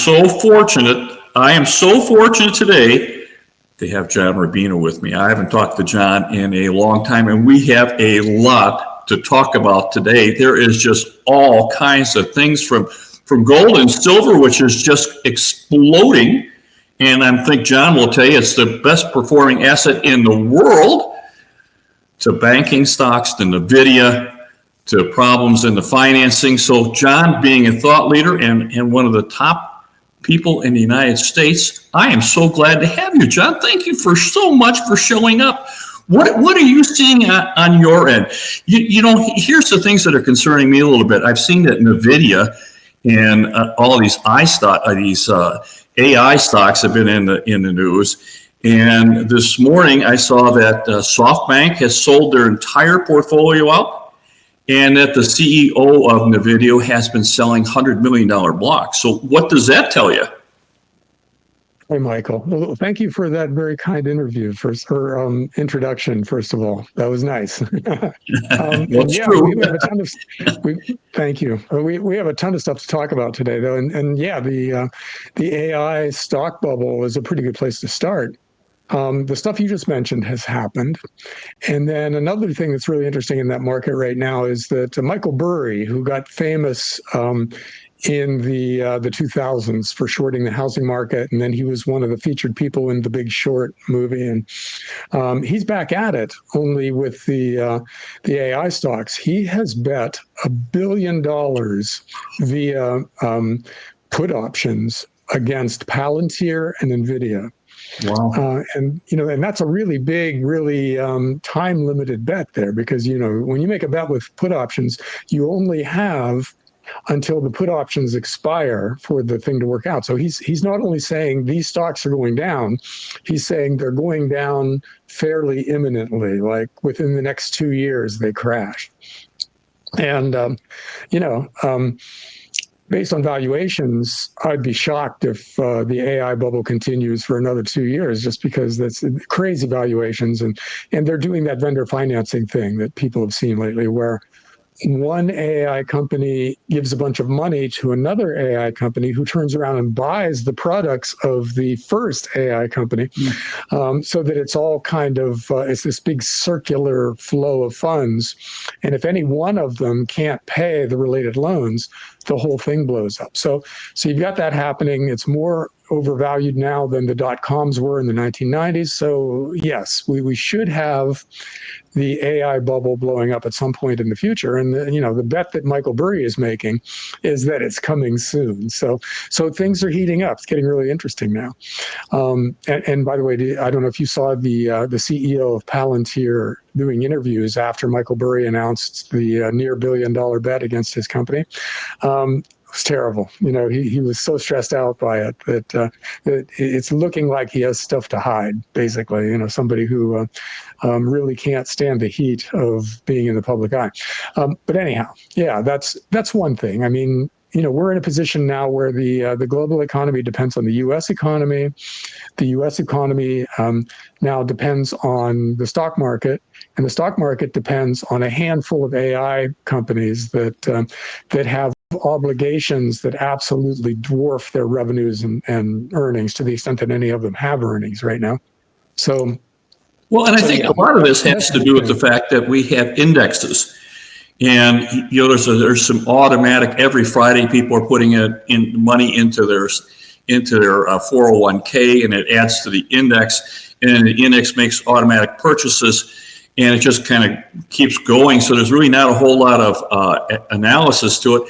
so fortunate. I am so fortunate today to have John Rubino with me. I haven't talked to John in a long time, and we have a lot to talk about today. There is just all kinds of things from gold and silver, which is just exploding. And I think John will tell you it's the best performing asset in the world, to banking stocks, to Nvidia, to problems in the financing. So John, being a thought leader and one of the top people in the United States, I am so glad to have you, John. Thank you for so much for showing up. What are you seeing on your end? You know, here's the things that are concerning me a little bit. I've seen that Nvidia and all these AI stocks have been in the news. And this morning I saw that SoftBank has sold their entire portfolio out, and that the CEO of Nvidia has been selling $100 million blocks. So what does that tell you? Hey, Michael. Well, thank you for that very kind introduction, first of all. That was nice. True. We have a ton of, thank you. We have a ton of stuff to talk about today, though. And yeah, the AI stock bubble is a pretty good place to start. The stuff you just mentioned has happened. And then another thing that's really interesting in that market right now is that Michael Burry, who got famous in the 2000s for shorting the housing market, and then he was one of the featured people in the Big Short movie, and he's back at it, only with the AI stocks. He has bet $1 billion via put options against Palantir and Nvidia. Wow. And that's a really big, really time limited bet there, because when you make a bet with put options, you only have until the put options expire for the thing to work out. So he's not only saying these stocks are going down, he's saying they're going down fairly imminently, like within the next 2 years they crash. And based on valuations, I'd be shocked if the AI bubble continues for another 2 years, just because that's crazy valuations. And they're doing that vendor financing thing that people have seen lately, where one AI company gives a bunch of money to another AI company who turns around and buys the products of the first AI company, so that it's all kind of, it's this big circular flow of funds. And if any one of them can't pay the related loans, the whole thing blows up. So you've got that happening. It's more overvalued now than the dot-coms were in the 1990s. So yes, we should have the AI bubble blowing up at some point in the future. And the bet that Michael Burry is making is that it's coming soon. So things are heating up. It's getting really interesting now. And by the way, I don't know if you saw the CEO of Palantir doing interviews after Michael Burry announced the near $1 billion bet against his company. It was terrible. He was so stressed out by it that it's looking like he has stuff to hide, basically. Somebody who really can't stand the heat of being in the public eye. But anyhow, yeah, that's one thing. I mean, we're in a position now where the global economy depends on the U.S. economy. The U.S. economy now depends on the stock market, and the stock market depends on a handful of AI companies that have obligations that absolutely dwarf their revenues and earnings, to the extent that any of them have earnings right now. So, well, and I think a lot of this has to do with the fact that we have indexes. And there's some automatic, every Friday people are putting in money into their 401k, and it adds to the index, and the index makes automatic purchases, and it just kind of keeps going. So there's really not a whole lot of analysis to it.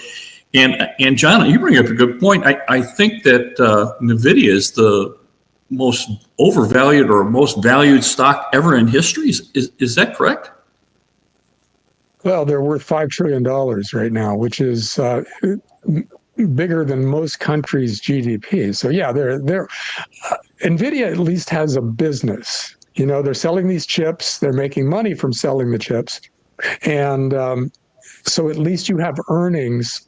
And John, you bring up a good point. I think that Nvidia is the most overvalued or most valued stock ever in history. Is that correct? Well, they're worth $5 trillion right now, which is bigger than most countries' GDP. So yeah, Nvidia at least has a business. They're selling these chips. They're making money from selling the chips. And so at least you have earnings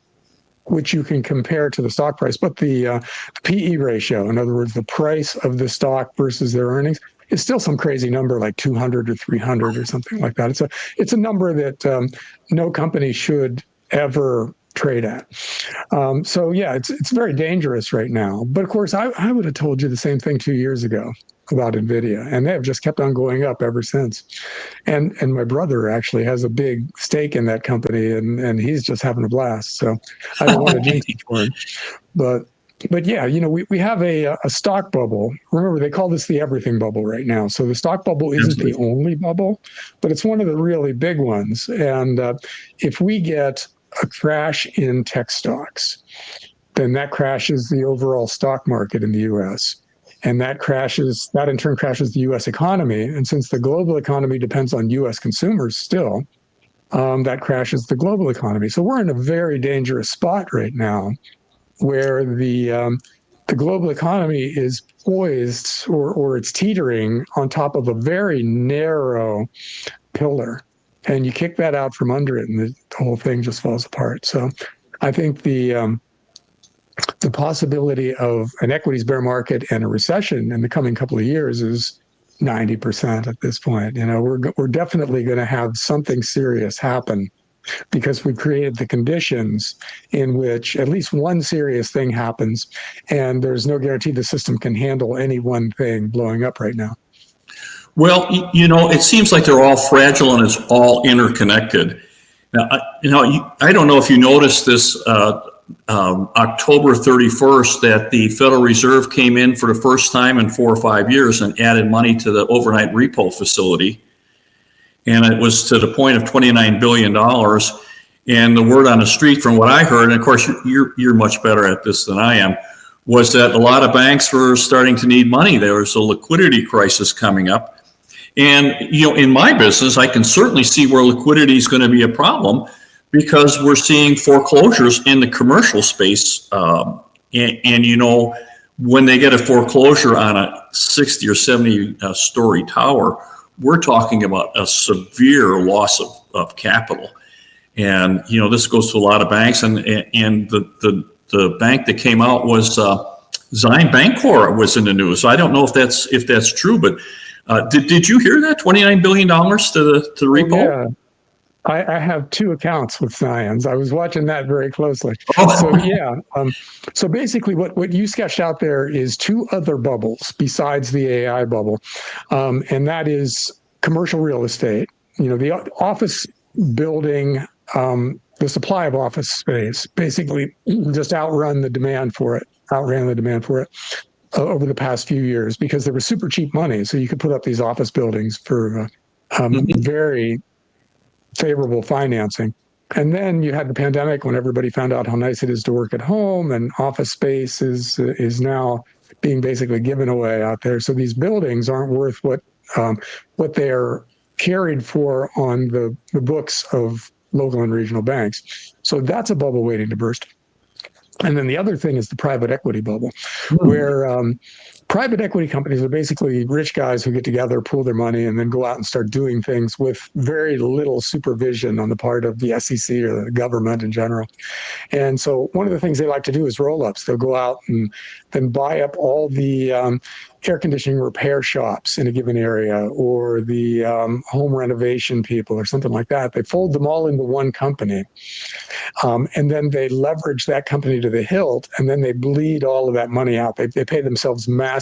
which you can compare to the stock price. But the PE ratio, in other words, the price of the stock versus their earnings, is still some crazy number like 200 or 300 or something like that. It's a number that no company should ever trade at. So yeah, it's very dangerous right now. But of course, I would have told you the same thing 2 years ago about Nvidia, and they have just kept on going up ever since. And my brother actually has a big stake in that company, and he's just having a blast. So I don't want to jinx it for him, but yeah, we have a stock bubble. Remember, they call this the everything bubble right now. So the stock bubble isn't the only bubble, but it's one of the really big ones. And if we get a crash in tech stocks, then that crashes the overall stock market in the U.S. And that in turn crashes the U.S. economy. And since the global economy depends on U.S. consumers still, that crashes the global economy. So we're in a very dangerous spot right now, where the global economy is poised or it's teetering on top of a very narrow pillar, and you kick that out from under it, and the whole thing just falls apart. So I think the possibility of an equities bear market and a recession in the coming couple of years is 90% at this point. We're definitely going to have something serious happen, because we created the conditions in which at least one serious thing happens, and there's no guarantee the system can handle any one thing blowing up right now. Well, it seems like they're all fragile and it's all interconnected. Now, I don't know if you noticed this October 31st that the Federal Reserve came in for the first time in 4 or 5 years and added money to the overnight repo facility. And it was to the point of $29 billion. And the word on the street, from what I heard, and of course you're much better at this than I am, was that a lot of banks were starting to need money. There was a liquidity crisis coming up. And, in my business, I can certainly see where liquidity is going to be a problem, because we're seeing foreclosures in the commercial space. And when they get a foreclosure on a 60 or 70 story tower, we're talking about a severe loss of capital. And, this goes to a lot of banks, and the bank that came out was Zion Bancorp was in the news. So I don't know if that's true, but did you hear that $29 billion to the repo? Yeah. I have 2 accounts with Zions. I was watching that very closely. Oh. So yeah. So basically what you sketched out there is 2 other bubbles besides the AI bubble. And that is commercial real estate. The office building, the supply of office space basically just outran the demand for it over the past few years, because there was super cheap money. So you could put up these office buildings for very favorable financing. And then you had the pandemic, when everybody found out how nice it is to work at home, and office space is now being basically given away out there. So these buildings aren't worth what they're carried for on the books of local and regional banks. So that's a bubble waiting to burst. And then the other thing is the private equity bubble, where private equity companies are basically rich guys who get together, pool their money, and then go out and start doing things with very little supervision on the part of the SEC or the government in general. And so one of the things they like to do is roll-ups. They'll go out and then buy up all the air conditioning repair shops in a given area, or the home renovation people or something like that. They fold them all into one company. And then they leverage that company to the hilt, and then they bleed all of that money out. They pay themselves massive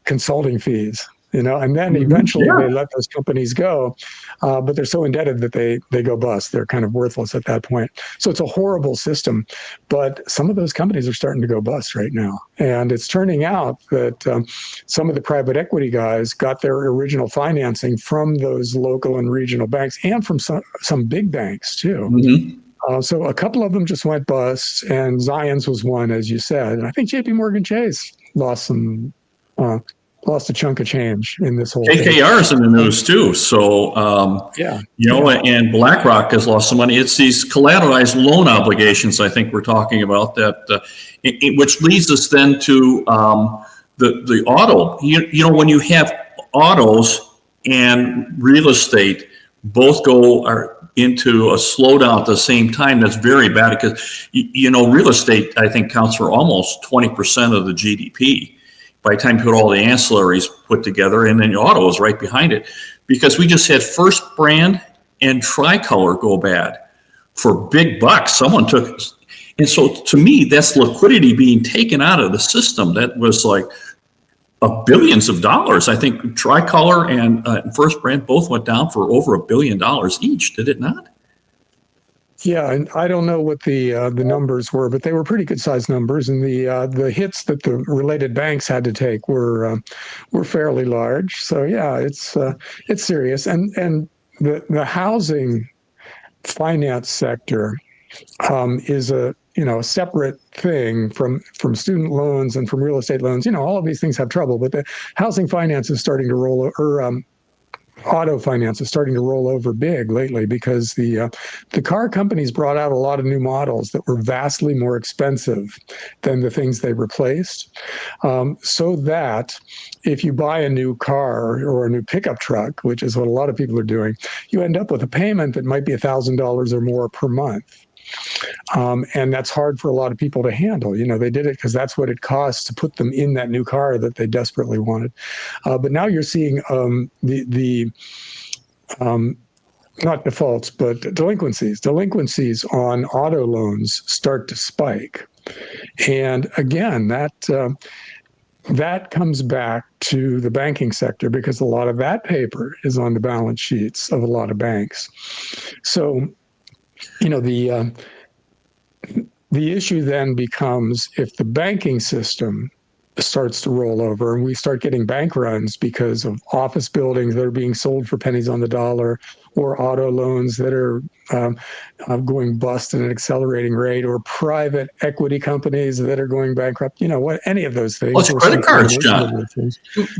consulting fees, and then eventually they let those companies go, but they're so indebted that they go bust. They're kind of worthless at that point. So it's a horrible system, but some of those companies are starting to go bust right now. And it's turning out that some of the private equity guys got their original financing from those local and regional banks, and from some big banks too. Mm-hmm. So a couple of them just went bust, and Zions was one, as you said. And I think JP Morgan Chase lost a chunk of change in this whole KKR is in the news too. So, and BlackRock has lost some money. It's these collateralized loan obligations, I think we're talking about, that, which leads us then to the auto. When you have autos and real estate both go into a slowdown at the same time, that's very bad, because, real estate, I think, counts for almost 20% of the GDP. By the time you put all the ancillaries put together, and then your auto is right behind it, because we just had First Brand and Tricolor go bad. for big bucks. Someone took, and so to me, that's liquidity being taken out of the system. That was like billions of dollars. I think Tricolor and First Brand both went down for over $1 billion each. Did it not? Yeah, and I don't know what the numbers were, but they were pretty good sized numbers, and the hits that the related banks had to take were fairly large. So yeah, it's serious, and the housing finance sector is a separate thing from student loans and from real estate loans. All of these things have trouble, but the housing finance is starting to roll, or auto finance is starting to roll over big lately, because the car companies brought out a lot of new models that were vastly more expensive than the things they replaced. So that if you buy a new car or a new pickup truck, which is what a lot of people are doing, you end up with a payment that might be $1,000 or more per month. And that's hard for a lot of people to handle. They did it because that's what it costs to put them in that new car that they desperately wanted. But now you're seeing the not defaults, but delinquencies on auto loans start to spike. And again, that comes back to the banking sector, because a lot of that paper is on the balance sheets of a lot of banks. So, the issue then becomes, if the banking system starts to roll over and we start getting bank runs because of office buildings that are being sold for pennies on the dollar, or auto loans that are going bust at an accelerating rate, or private equity companies that are going bankrupt, any of those things. Well, it's credit cards, John.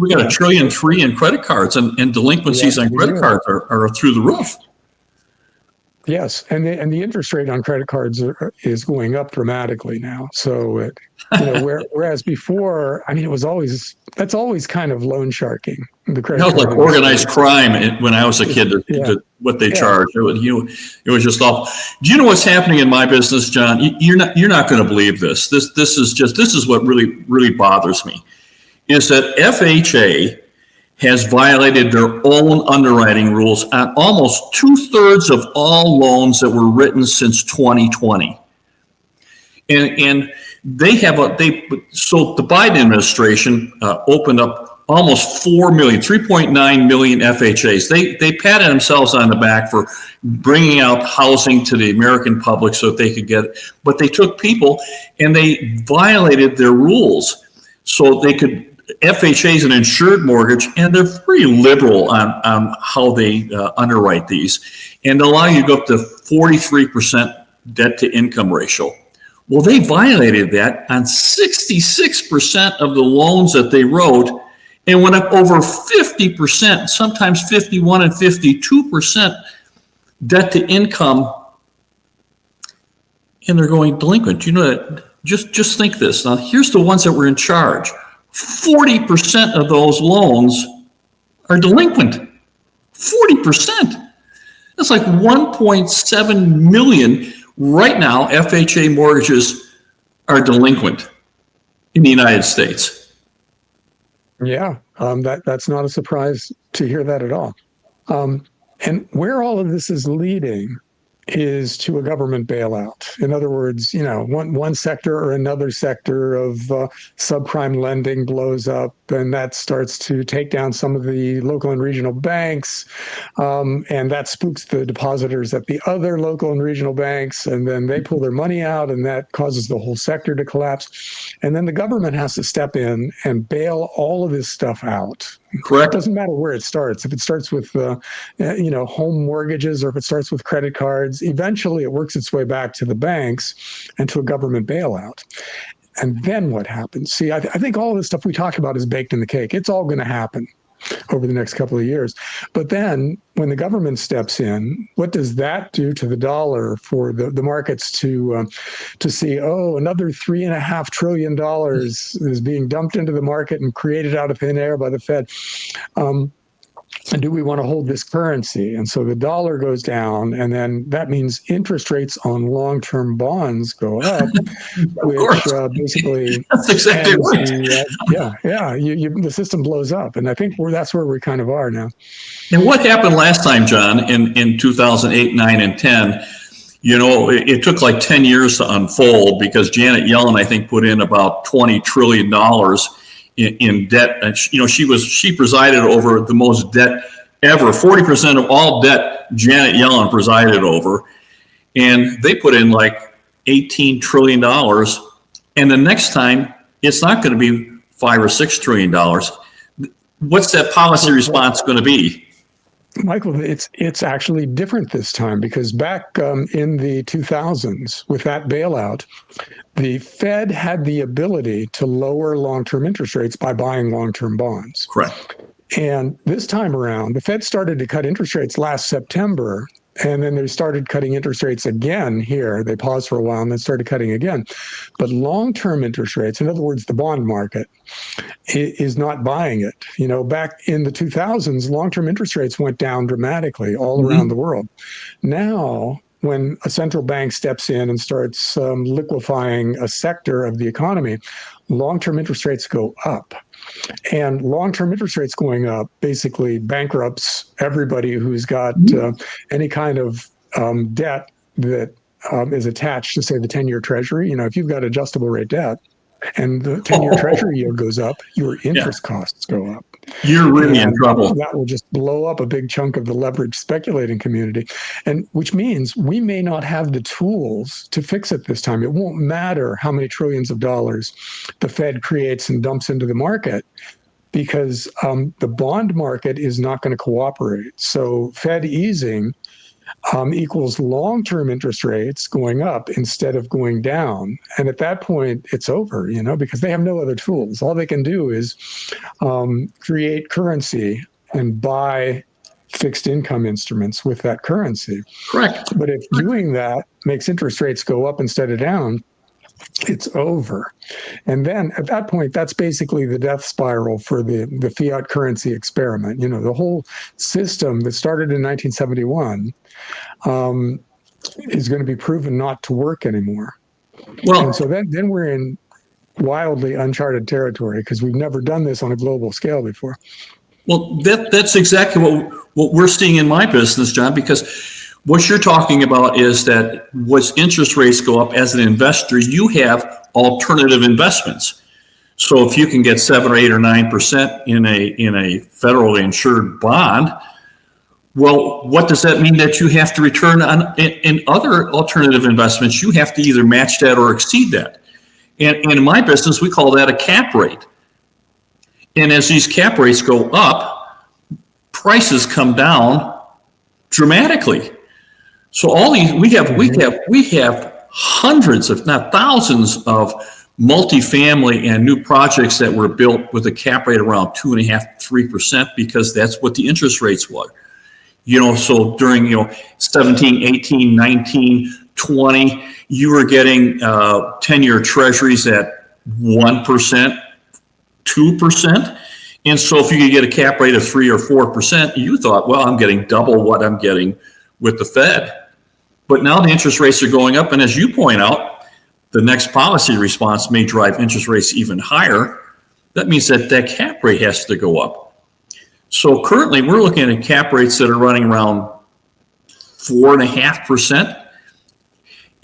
We got $1.3 trillion in credit cards, and delinquencies on credit cards are through the roof. Yes, and the interest rate on credit cards is going up dramatically now. So, whereas before, it was that's always kind of loan sharking. The credit That was like organized crime when I was a kid. What they charged, it was just awful. Do you know what's happening in my business, John? You're not going to believe this. This is what really bothers me, is that FHA has violated their own underwriting rules on almost 2/3 of all loans that were written since 2020. And so the Biden administration opened up almost 3.9 million FHAs. They patted themselves on the back for bringing out housing to the American public so that they could get it. But they took people and they violated their rules so they could. FHA is an insured mortgage, and they're pretty liberal on how they underwrite these, and allow you to go up to 43% debt to income ratio. Well, they violated that on 66% of the loans that they wrote, and went up over 50%, sometimes 51 and 52% debt to income, and they're going delinquent. Just think this. Now, here's the ones that were in charge. 40% of those loans are delinquent. 40%. That's like 1.7 million right now. FHA mortgages are delinquent in the United States. Yeah, that's not a surprise to hear that at all. And where all of this is leading is to a government bailout. In other words, one sector or another sector of subprime lending blows up, and that starts to take down some of the local and regional banks, and that spooks the depositors at the other local and regional banks, and then they pull their money out, and that causes the whole sector to collapse. And then the government has to step in and bail all of this stuff out. Correct. It doesn't matter where it starts. If it starts with, home mortgages, or if it starts with credit cards, eventually it works its way back to the banks and to a government bailout. And then what happens? See, I think all of this stuff we talk about is baked in the cake. It's all going to happen over the next couple of years. But then when the government steps in, what does that do to the dollar for the markets to see, another $3.5 trillion is being dumped into the market and created out of thin air by the Fed? And do we want to hold this currency? And so the dollar goes down, and then that means interest rates on long-term bonds go up, which basically that's exactly right. The system blows up, and I think that's where we kind of are now. And what happened last time, John, in 2008, 9, and 10, it took like 10 years to unfold because Janet Yellen, I think, put in about $20 trillion in debt. And she presided over the most debt ever. 40% of all debt Janet Yellen presided over. And they put in like $18 trillion. And the next time, it's not going to be $5 or $6 trillion. What's that policy response going to be? Michael, it's actually different this time because back in the 2000s with that bailout, the Fed had the ability to lower long-term interest rates by buying long-term bonds. Correct. And this time around, the Fed started to cut interest rates last September, and then they started cutting interest rates again here. They paused for a while and then started cutting again. But long-term interest rates, in other words, the bond market, is not buying it. Back in the 2000s, long-term interest rates went down dramatically all around the world. Now, when a central bank steps in and starts liquefying a sector of the economy, long-term interest rates go up. And long-term interest rates going up basically bankrupts everybody who's got any kind of debt that is attached to, say, the 10-year treasury. If you've got adjustable rate debt and the 10-year treasury yield goes up, your interest costs go up. You're really in trouble. That will just blow up a big chunk of the leveraged speculating community, and which means we may not have the tools to fix it this time. It won't matter how many trillions of dollars the Fed creates and dumps into the market, because the bond market is not going to cooperate. So Fed easing equals long-term interest rates going up instead of going down. And at that point, it's over, because they have no other tools. All they can do is create currency and buy fixed income instruments with that currency. Correct. But if doing that makes interest rates go up instead of down, it's over. And then at that point, that's basically the death spiral for the fiat currency experiment. The whole system that started in 1971 is going to be proven not to work anymore. Well, and so then we're in wildly uncharted territory because we've never done this on a global scale before. Well, that's exactly what we're seeing in my business, John, because what you're talking about is that once interest rates go up as an investor, you have alternative investments. So if you can get 7 or 8 or 9% in a federally insured bond, well, what does that mean that you have to return on in other alternative investments? You have to either match that or exceed that. And in my business, we call that a cap rate. And as these cap rates go up, prices come down dramatically. So all these we have hundreds, if not thousands, of multifamily and new projects that were built with a cap rate around 2.5%, 3%, because that's what the interest rates were. So during 17, 18, 19, 20, you were getting 10-year treasuries at 1%, 2%. And so if you could get a cap rate of 3 or 4%, you thought, well, I'm getting double what I'm getting with the Fed. But now the interest rates are going up. And as you point out, the next policy response may drive interest rates even higher. That means that cap rate has to go up. So currently we're looking at cap rates that are running around 4.5%.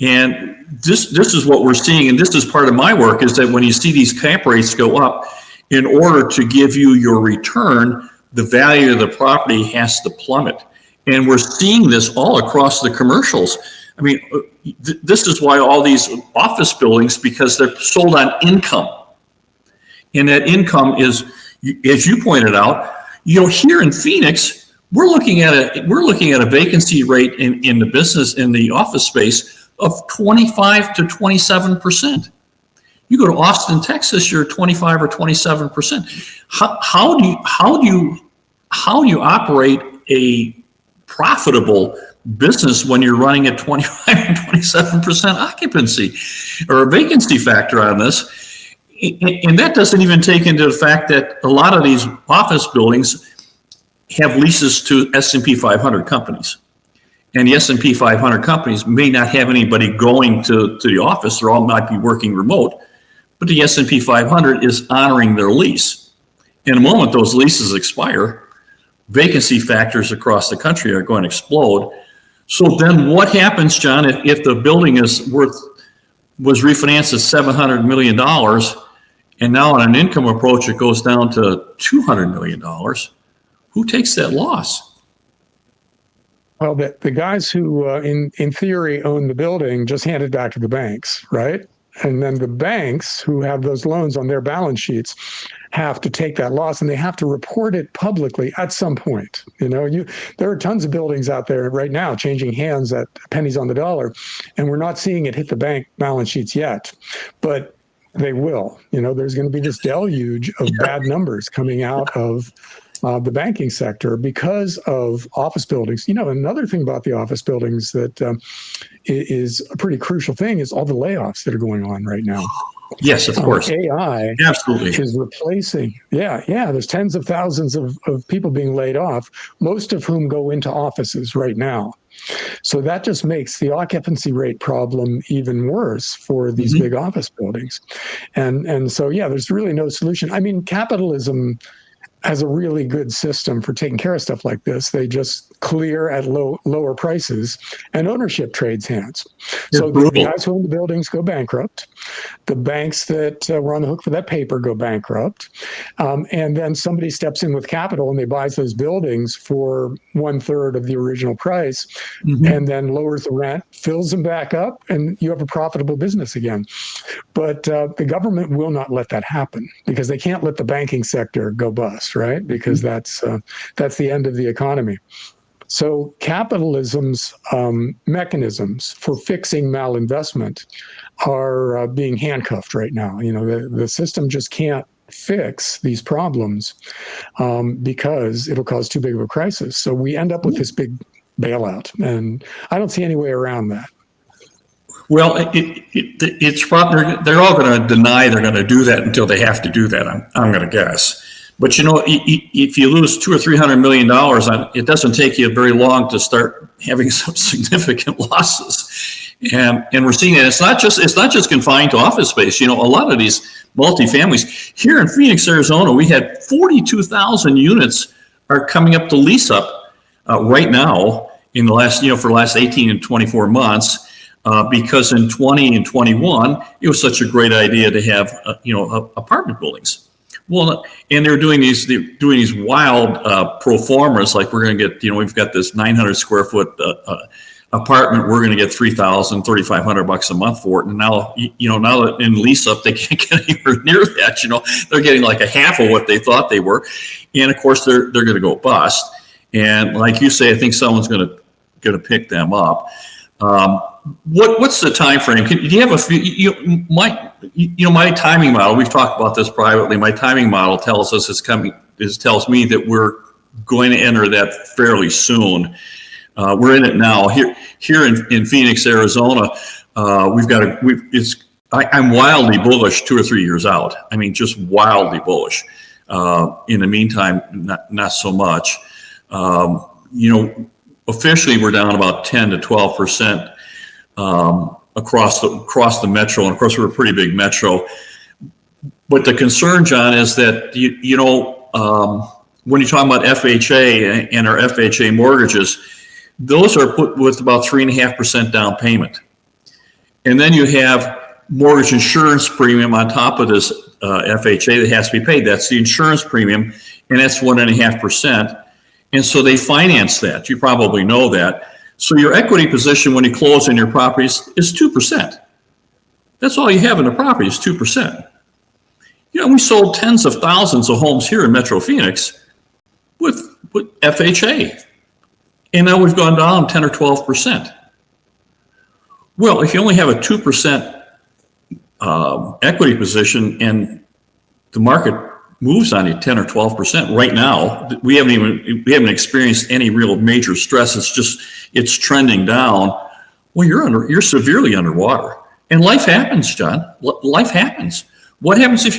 And this is what we're seeing. And this is part of my work, is that when you see these cap rates go up, in order to give you your return, the value of the property has to plummet. And we're seeing this all across the commercials. I mean, this is why all these office buildings, because they're sold on income. And that income is, as you pointed out, here in Phoenix, we're looking at a vacancy rate in the business, in the office space, of 25 to 27%. You go to Austin, Texas, you're 25 or 27%. How do you operate a profitable business when you're running at 25 and 27% occupancy or a vacancy factor on this? And that doesn't even take into the fact that a lot of these office buildings have leases to S&P 500 companies. And the S&P 500 companies may not have anybody going to the office. They all might be working remote. But the S&P 500 is honoring their lease. In a moment those leases expire, vacancy factors across the country are going to explode. So then what happens, John, if the building was refinanced at $700 million, and now on an income approach, it goes down to $200 million? Who takes that loss? Well, the guys who, in theory, own the building just hand it back to the banks, right? And then the banks who have those loans on their balance sheets have to take that loss, and they have to report it publicly at some point. There are tons of buildings out there right now changing hands at pennies on the dollar, and we're not seeing it hit the bank balance sheets yet, but they will. There's going to be this deluge of bad numbers coming out of the banking sector because of office buildings. Another thing about the office buildings that is a pretty crucial thing is all the layoffs that are going on right now. Yes, of course. AI absolutely is replacing. Yeah. There's tens of thousands of people being laid off, most of whom go into offices right now. So that just makes the occupancy rate problem even worse for these big office buildings. And so, there's really no solution. I mean, capitalism has a really good system for taking care of stuff like this. They just clear at lower prices, and ownership trades hands. So the guys who own the buildings go bankrupt. The banks that were on the hook for that paper go bankrupt. And then somebody steps in with capital and they buys those buildings for 1/3 of the original price, and then lowers the rent, fills them back up, and you have a profitable business again. But the government will not let that happen, because they can't let the banking sector go bust, right? Because that's the end of the economy. So capitalism's mechanisms for fixing malinvestment are being handcuffed right now. The system just can't fix these problems because it'll cause too big of a crisis. So we end up with this big bailout, and I don't see any way around that. Well, it's probably, they're all going to deny they're going to do that until they have to do that, I'm going to guess. But if you lose $200 or $300 million on it, doesn't take you very long to start having some significant losses, and we're seeing it. It's not just confined to office space. A lot of these multifamilies here in Phoenix, Arizona, we had 42,000 units are coming up to lease up right now in the last for the last 18 and 24 months. Because in 20 and 21, it was such a great idea to have apartment buildings. Well, and they're doing these wild pro formas, like we're going to get, we've got this 900 square foot apartment, we're going to get $3,000, $3,500 a month for it. And now, now that in lease up, they can't get anywhere near that. They're getting like a half of what they thought they were, and of course they're going to go bust. And like you say, I think someone's going to pick them up. What's the time frame? Do you have my timing model? We've talked about this privately. My timing model tells us tells me that we're going to enter that fairly soon. We're in it now here in Phoenix, Arizona. I'm wildly bullish 2 or 3 years out. I mean, just wildly bullish. In the meantime, not so much. Officially, we're down about 10 to 12%. Across the metro, and of course we're a pretty big metro. But the concern, John, is that when you're talking about FHA and our FHA mortgages, those are put with about 3.5% down payment, and then you have mortgage insurance premium on top of this FHA that has to be paid. That's the insurance premium, and that's 1.5%. And so they finance that. You probably know that. So your equity position when you close on your properties is 2%. That's all you have in the property is 2%. We sold tens of thousands of homes here in Metro Phoenix with FHA. And now we've gone down 10 or 12%. Well, if you only have a 2% equity position and the market moves on you 10 or 12% right now, we haven't experienced any real major stress. It's trending down. Well, you're severely underwater, and life happens, John. Life happens. What happens if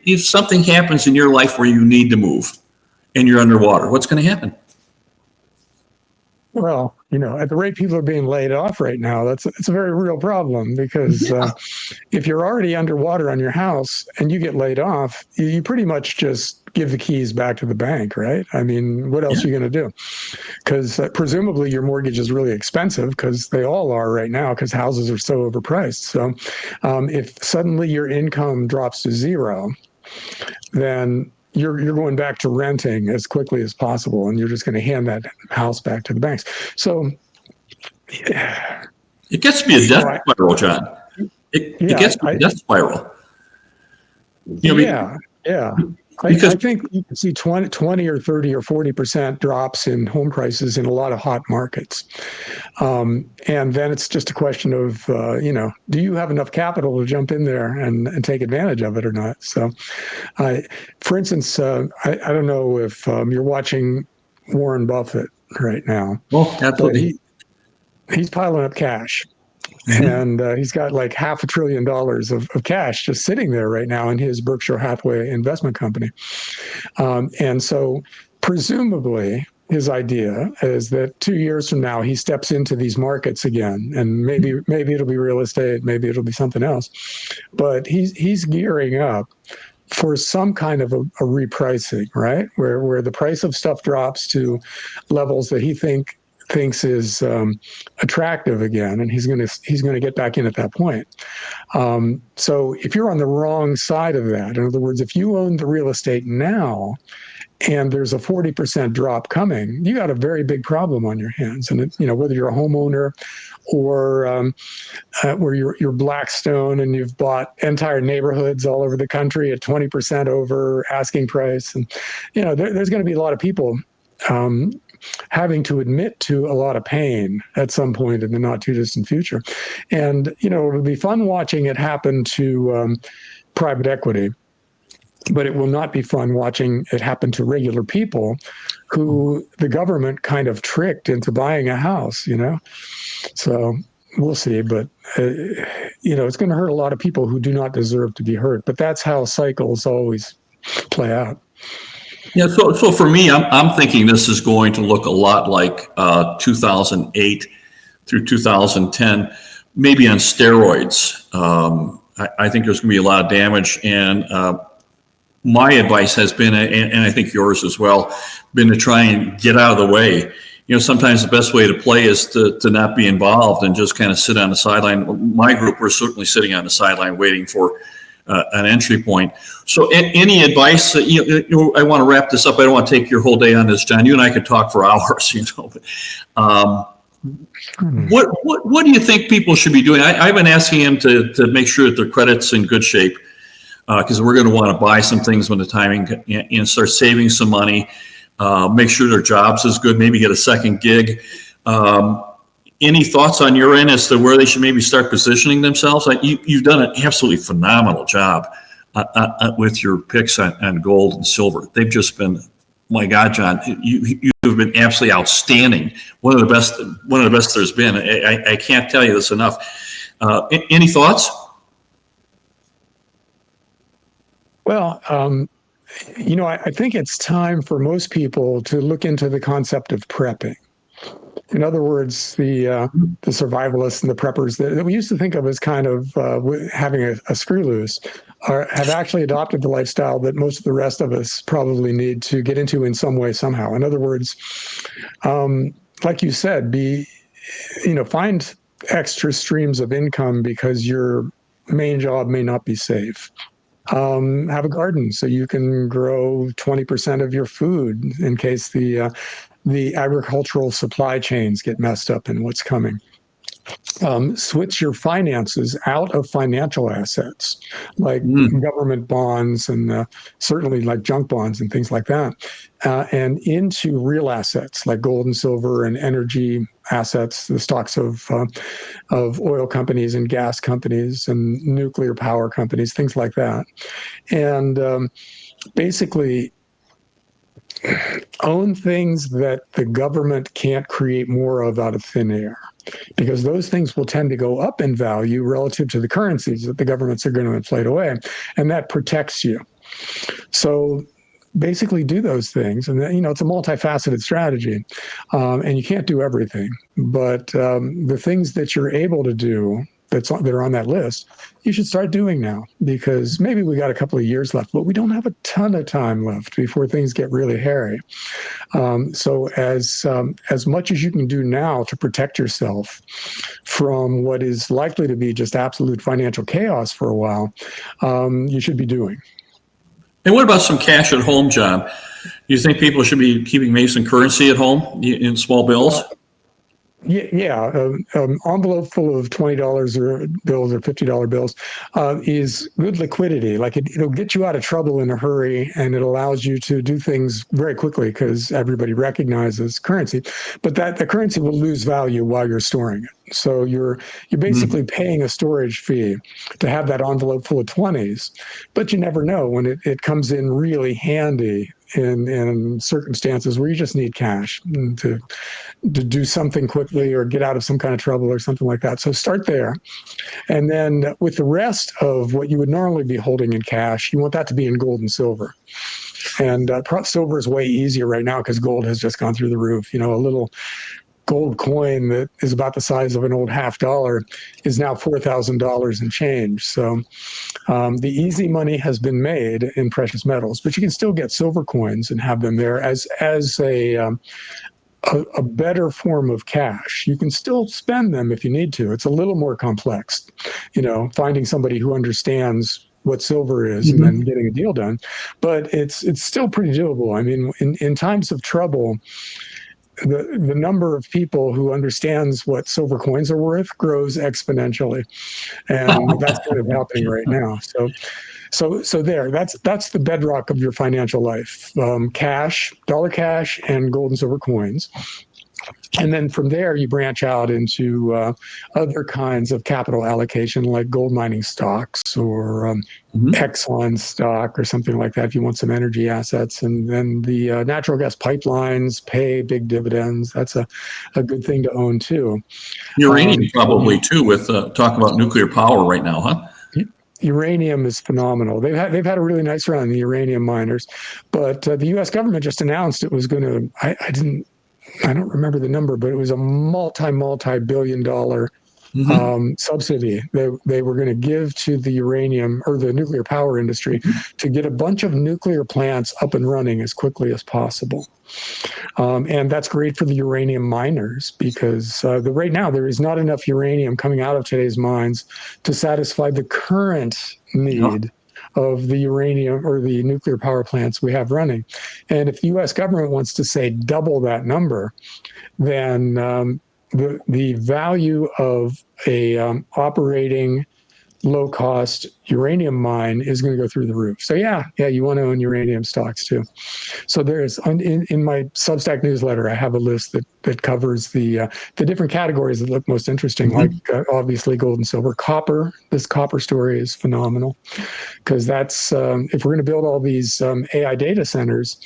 if something happens in your life where you need to move and you're underwater? What's going to happen? Well, at the rate people are being laid off right now, it's a very real problem because if you're already underwater on your house and you get laid off, you pretty much just give the keys back to the bank, right? I mean, what else Yeah. are you going to do? Because presumably your mortgage is really expensive because they all are right now because houses are so overpriced. So if suddenly your income drops to zero, then you're going back to renting as quickly as possible, and you're just going to hand that house back to the banks. So, It gets to be a death spiral, John. It gets to be a death spiral. Yeah, yeah. Because I think you can see 20 or 30 or 40% drops in home prices in a lot of hot markets. And then it's just a question of, do you have enough capital to jump in there and take advantage of it or not? So, for instance, I don't know if you're watching Warren Buffett right now, well, but absolutely. he's piling up cash. Mhm. And he's got like $500 billion of cash just sitting there right now in his Berkshire Hathaway investment company. And so, presumably, his idea is that 2 years from now he steps into these markets again, and maybe it'll be real estate, maybe it'll be something else. But he's gearing up for some kind of a repricing, right? Where the price of stuff drops to levels that he thinks is attractive again, and he's gonna get back in at that point. So if you're on the wrong side of that, in other words, if you own the real estate now and there's a 40% drop coming, you got a very big problem on your hands. And whether you're a homeowner or where you're Blackstone and you've bought entire neighborhoods all over the country at 20% over asking price, and there's going to be a lot of people um, having to admit to a lot of pain at some point in the not too distant future. And it'll be fun watching it happen to private equity, but it will not be fun watching it happen to regular people who the government kind of tricked into buying a house. So we'll see, but it's going to hurt a lot of people who do not deserve to be hurt. But that's how cycles always play out. Yeah, so for me, I'm thinking this is going to look a lot like 2008 through 2010, maybe on steroids. I think there's going to be a lot of damage, and my advice has been, and I think yours as well, been to try and get out of the way. Sometimes the best way to play is to not be involved and just kind of sit on the sideline. My group, we're certainly sitting on the sideline waiting for an entry point. So any advice, I want to wrap this up. I don't want to take your whole day on this, John. You and I could talk for hours, What do you think people should be doing? I've been asking them to make sure that their credit's in good shape, because we're going to want to buy some things when the timing, and start saving some money. Make sure their jobs is good, maybe get a second gig. Any thoughts on your end as to where they should maybe start positioning themselves? You've done an absolutely phenomenal job with your picks on gold and silver. They've just been, my God, John, you've been absolutely outstanding. One of the best there's been. I can't tell you this enough. Any thoughts? Well, I think it's time for most people to look into the concept of prepping. In other words, the survivalists and the preppers that we used to think of as kind of having a screw loose have actually adopted the lifestyle that most of the rest of us probably need to get into in some way, somehow. In other words, like you said, find extra streams of income because your main job may not be safe. Have a garden so you can grow 20% of your food in case the agricultural supply chains get messed up in what's coming. Switch your finances out of financial assets like government bonds and certainly like junk bonds and things like that, and into real assets like gold and silver and energy assets, the stocks of oil companies and gas companies and nuclear power companies, things like that. And basically own things that the government can't create more of out of thin air, because those things will tend to go up in value relative to the currencies that the governments are going to inflate away, and that protects you. So basically do those things. And it's a multifaceted strategy, and you can't do everything. But the things that you're able to do that are on that list, you should start doing now, because maybe we got a couple of years left, but we don't have a ton of time left before things get really hairy. So as much as you can do now to protect yourself from what is likely to be just absolute financial chaos for a while, you should be doing. And what about some cash at home, John? Do you think people should be keeping maybe some currency at home in small bills? Yeah, envelope full of $20 or bills or $50 bills is good liquidity. Like it'll get you out of trouble in a hurry, and it allows you to do things very quickly because everybody recognizes currency. But the currency will lose value while you're storing it. So you're basically paying a storage fee to have that envelope full of 20s, but you never know when it comes in really handy in circumstances where you just need cash to do something quickly or get out of some kind of trouble or something like that. So start there. And then with the rest of what you would normally be holding in cash, you want that to be in gold and silver. And silver is way easier right now because gold has just gone through the roof. A little gold coin that is about the size of an old $50 is now $4,000 and change. So the easy money has been made in precious metals, but you can still get silver coins and have them there as a better form of cash. You can still spend them if you need to. It's a little more complex, finding somebody who understands what silver is and then getting a deal done. But it's still pretty doable. I mean, in times of trouble, the number of people who understands what silver coins are worth grows exponentially, and that's kind of happening right now. So there, that's the bedrock of your financial life: cash, dollar cash, and gold and silver coins. And then from there, you branch out into other kinds of capital allocation, like gold mining stocks or Exxon stock or something like that, if you want some energy assets. And then the natural gas pipelines pay big dividends. That's a good thing to own, too. Uranium probably, too, with talk about nuclear power right now, huh? Uranium is phenomenal. They've had a really nice run, the uranium miners. But the U.S. government just announced it was going to, I don't remember the number, but it was a multi-billion dollar subsidy that they were going to give to the uranium or the nuclear power industry to get a bunch of nuclear plants up and running as quickly as possible. And that's great for the uranium miners because right now there is not enough uranium coming out of today's mines to satisfy the current need of the uranium or the nuclear power plants we have running. And if the U.S. government wants to say double that number, then the value of a operating low-cost uranium mine is going to go through the roof. So yeah, you want to own uranium stocks too. So there's in my Substack newsletter, I have a list that covers the different categories that look most interesting, like obviously gold and silver. Copper, this copper story is phenomenal because that's if we're going to build all these AI data centers,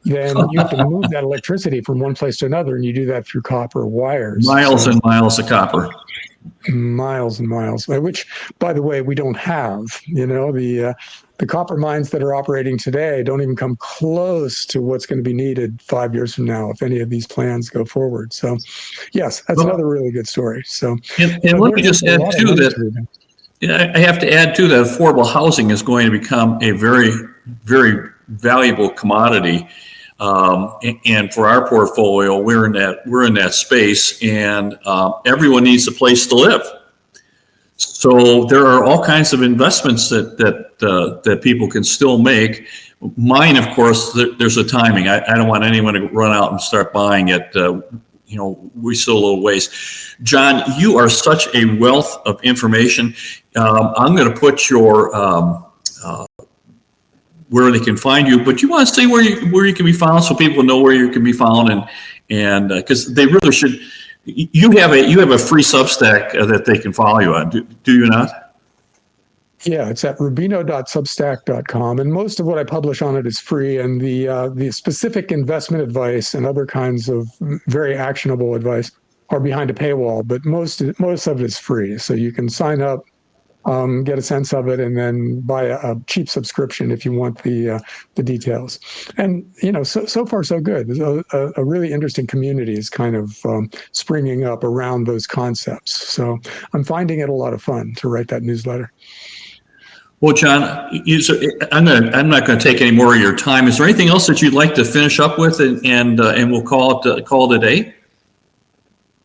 then you have to move that electricity from one place to another, and you do that through copper wires. Miles and miles of copper. Miles and miles, which, by the way, we don't have. The copper mines that are operating today don't even come close to what's going to be needed 5 years from now if any of these plans go forward. So, yes, that's another really good story. So, and let me just add too that I have to add too that affordable housing is going to become a very, very valuable commodity. And for our portfolio, we're in that space, and everyone needs a place to live. So there are all kinds of investments that people can still make. Mine, of course, there's a timing. I don't want anyone to run out and start buying it. We still a little ways. John, you are such a wealth of information. I'm going to put your where they can find you, but you want to say where you can be found so people know where you can be found, and because they really should. You have a free Substack that they can follow you on. Do you not? Yeah, it's at rubino.substack.com, and most of what I publish on it is free. And the specific investment advice and other kinds of very actionable advice are behind a paywall, but most of it is free. So you can sign up get a sense of it, and then buy a cheap subscription if you want the details. And so far so good. There's a really interesting community is kind of springing up around those concepts. So I'm finding it a lot of fun to write that newsletter. Well, John, I'm not going to take any more of your time. Is there anything else that you'd like to finish up with, and we'll call it a day?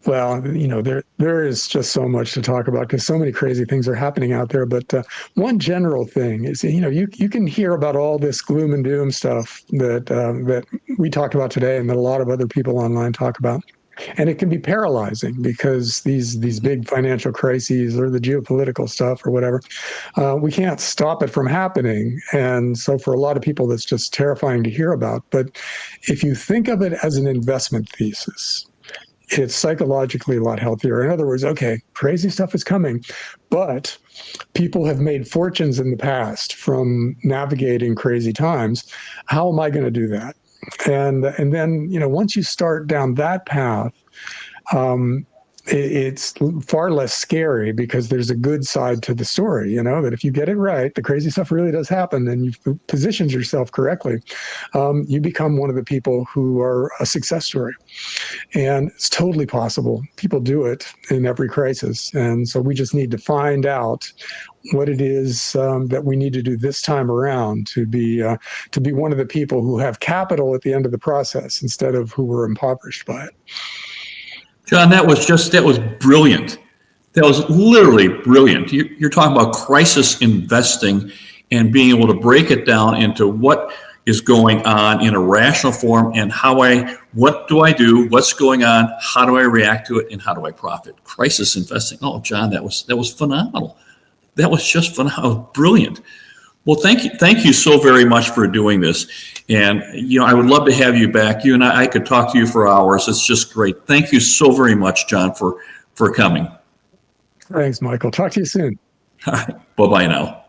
Well, there is just so much to talk about because so many crazy things are happening out there. But one general thing is, you can hear about all this gloom and doom stuff that we talked about today, and that a lot of other people online talk about. And it can be paralyzing because these big financial crises or the geopolitical stuff or whatever, we can't stop it from happening. And so for a lot of people, that's just terrifying to hear about. But if you think of it as an investment thesis, it's psychologically a lot healthier. In other words, okay, crazy stuff is coming, but people have made fortunes in the past from navigating crazy times. How am I going to do that? And then, once you start down that path, it's far less scary because there's a good side to the story, that if you get it right, the crazy stuff really does happen and you've positioned yourself correctly. You become one of the people who are a success story. And it's totally possible. People do it in every crisis. And so we just need to find out what it is that we need to do this time around to be one of the people who have capital at the end of the process instead of who were impoverished by it. John, that was brilliant. That was literally brilliant. You're talking about crisis investing and being able to break it down into what is going on in a rational form and what do I do, what's going on, how do I react to it, and how do I profit? Crisis investing. Oh, John, that was phenomenal. That was just phenomenal, brilliant. Well, thank you so very much for doing this. And, I would love to have you back. You and I could talk to you for hours. It's just great. Thank you so very much, John, for coming. Thanks, Michael. Talk to you soon. All right. Bye-bye now.